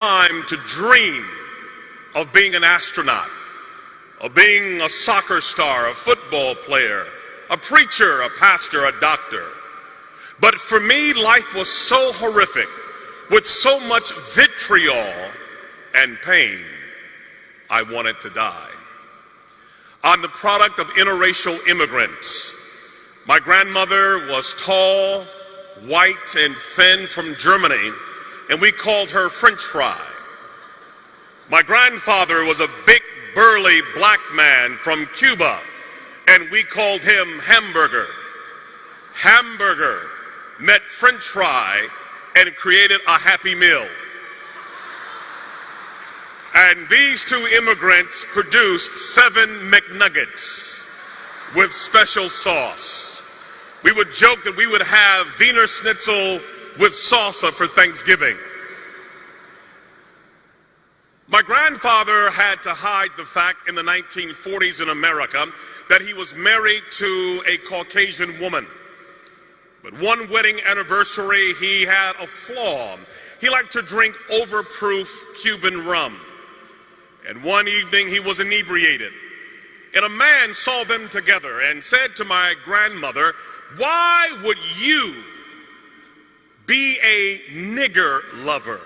time to dream of being an astronaut, of being a soccer star, a football player, a preacher, a pastor, a doctor. But for me, life was so horrific, with so much vitriol and pain, I wanted to die. I'm the product of interracial immigrants. My grandmother was tall, white, and thin from Germany, and we called her French fry. My grandfather was a big, burly black man from Cuba, and we called him Hamburger. Hamburger met French fry and created a Happy Meal. And these two immigrants produced 7 McNuggets with special sauce. We would joke that we would have Wiener Schnitzel with salsa for Thanksgiving. My grandfather had to hide the fact in the 1940s in America that he was married to a Caucasian woman. But one wedding anniversary, he had a flaw. He liked to drink overproof Cuban rum. And one evening he was inebriated. And a man saw them together and said to my grandmother, "Why would you be a nigger lover?"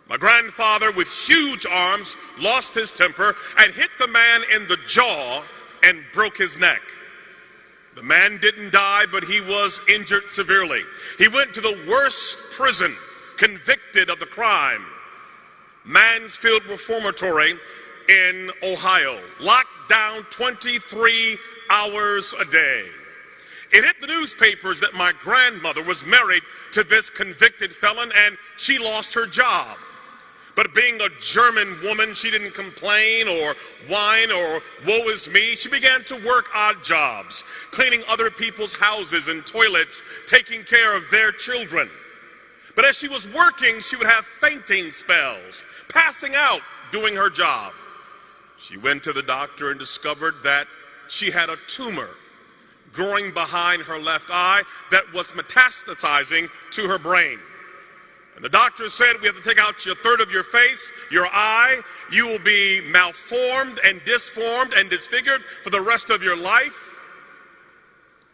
My grandfather, with huge arms, lost his temper and hit the man in the jaw and broke his neck. The man didn't die, but he was injured severely. He went to the worst prison, convicted of the crime, Mansfield Reformatory in Ohio, locked down 23 hours a day. It hit the newspapers that my grandmother was married to this convicted felon and she lost her job. But being a German woman, she didn't complain or whine or woe is me. She began to work odd jobs, cleaning other people's houses and toilets, taking care of their children. But as she was working, she would have fainting spells, passing out doing her job. She went to the doctor and discovered that she had a tumor growing behind her left eye that was metastasizing to her brain. And the doctor said, "We have to take out a third of your face, your eye. You will be malformed and disformed and disfigured for the rest of your life."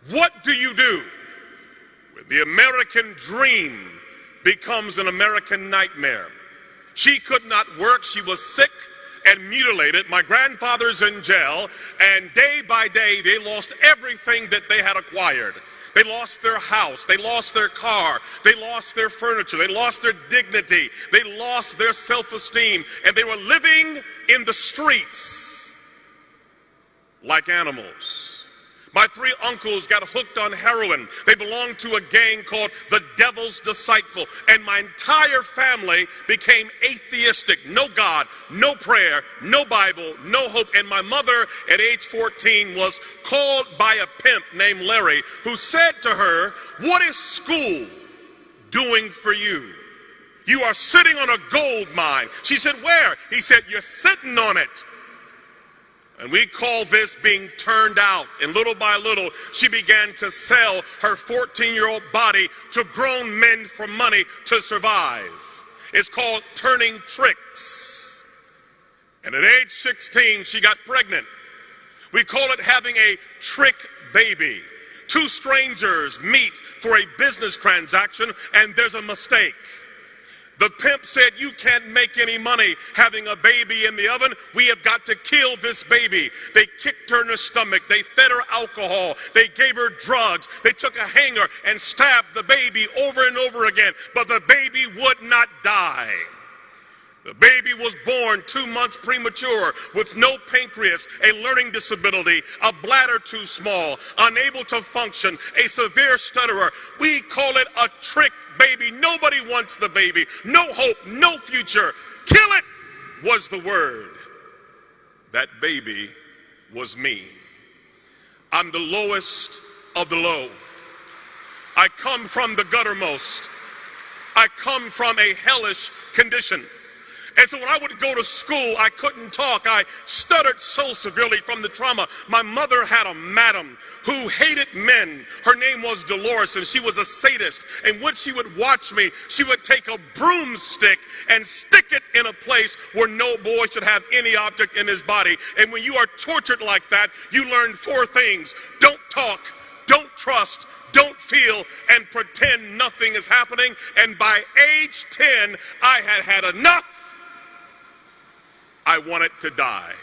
What do you do when the American dream becomes an American nightmare? She could not work. She was sick and mutilated. My grandfather's in jail, and day by day they lost everything that they had acquired. They lost their house, they lost their car, they lost their furniture, they lost their dignity, they lost their self-esteem, and they were living in the streets like animals. My 3 uncles got hooked on heroin. They belonged to a gang called the Devil's Disciple, and my entire family became atheistic. No God, no prayer, no Bible, no hope. And my mother at age 14 was called by a pimp named Larry, who said to her, "What is school doing for you? You are sitting on a gold mine." She said, "Where?" He said, "You're sitting on it." And we call this being turned out. And little by little, she began to sell her 14-year-old body to grown men for money to survive. It's called turning tricks. And at age 16, she got pregnant. We call it having a trick baby. 2 strangers meet for a business transaction, and there's a mistake. The pimp said, "You can't make any money having a baby in the oven. We have got to kill this baby." They kicked her in the stomach. They fed her alcohol. They gave her drugs. They took a hanger and stabbed the baby over and over again. But the baby would not die. The baby was born 2 months premature with no pancreas, a learning disability, a bladder too small, unable to function, a severe stutterer. We call it a trick baby. Nobody wants the baby. No hope, no future. Kill it was the word. That baby was me. I'm the lowest of the low. I come from the guttermost. I come from a hellish condition. And so when I would go to school, I couldn't talk. I stuttered so severely from the trauma. My mother had a madam who hated men. Her name was Dolores, and she was a sadist. And when she would watch me, she would take a broomstick and stick it in a place where no boy should have any object in his body. And when you are tortured like that, you learn 4 things. Don't talk, don't trust, don't feel, and pretend nothing is happening. And by age 10, I had had enough. I wanted to die.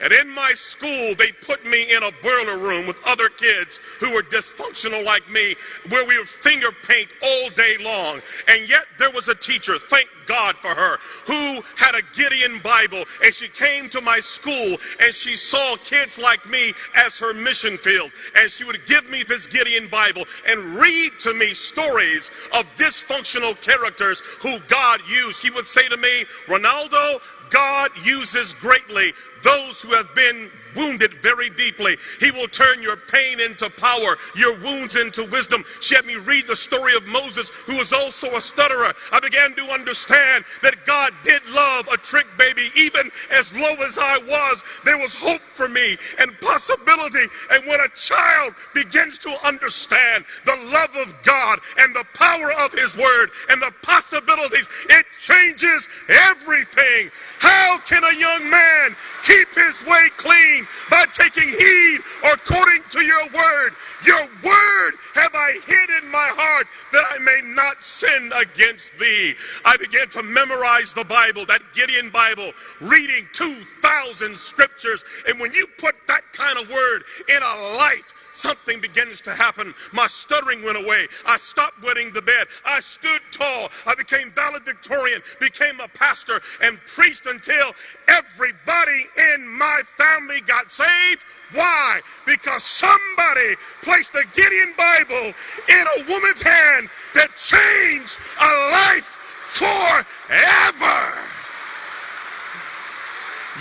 And in my school, they put me in a boiler room with other kids who were dysfunctional like me, where we would finger paint all day long. And yet there was a teacher, thank God for her, who had a Gideon Bible, and she came to my school and she saw kids like me as her mission field. And she would give me this Gideon Bible and read to me stories of dysfunctional characters who God used. She would say to me, Ronaldo, God uses greatly those who have been wounded very deeply. He will turn your pain into power, your wounds into wisdom. She had me read the story of Moses, who was also a stutterer. I began to understand that God did love a trick baby. Even as low as I was, there was hope for me and possibility. And when a child begins to understand the love of God and the power of his word and the possibilities, it changes everything. How can a young man keep his way clean? By taking heed according to your word. Your word have I hid in my heart that I may not sin against thee. I began to memorize the Bible, that Gideon Bible, reading 2,000 scriptures. And when you put that kind of word in a life, something begins to happen. My stuttering went away. I stopped wetting the bed. I stood tall. I became valedictorian, became a pastor, and preached until everybody in my family got saved. Why? Because somebody placed a Gideon Bible in a woman's hand that changed a life forever.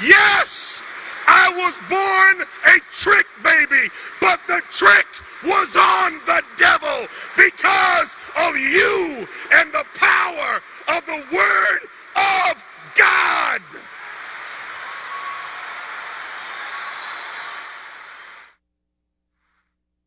Yes, I was born a trick baby, but the trick was on the devil because of you and the power of the word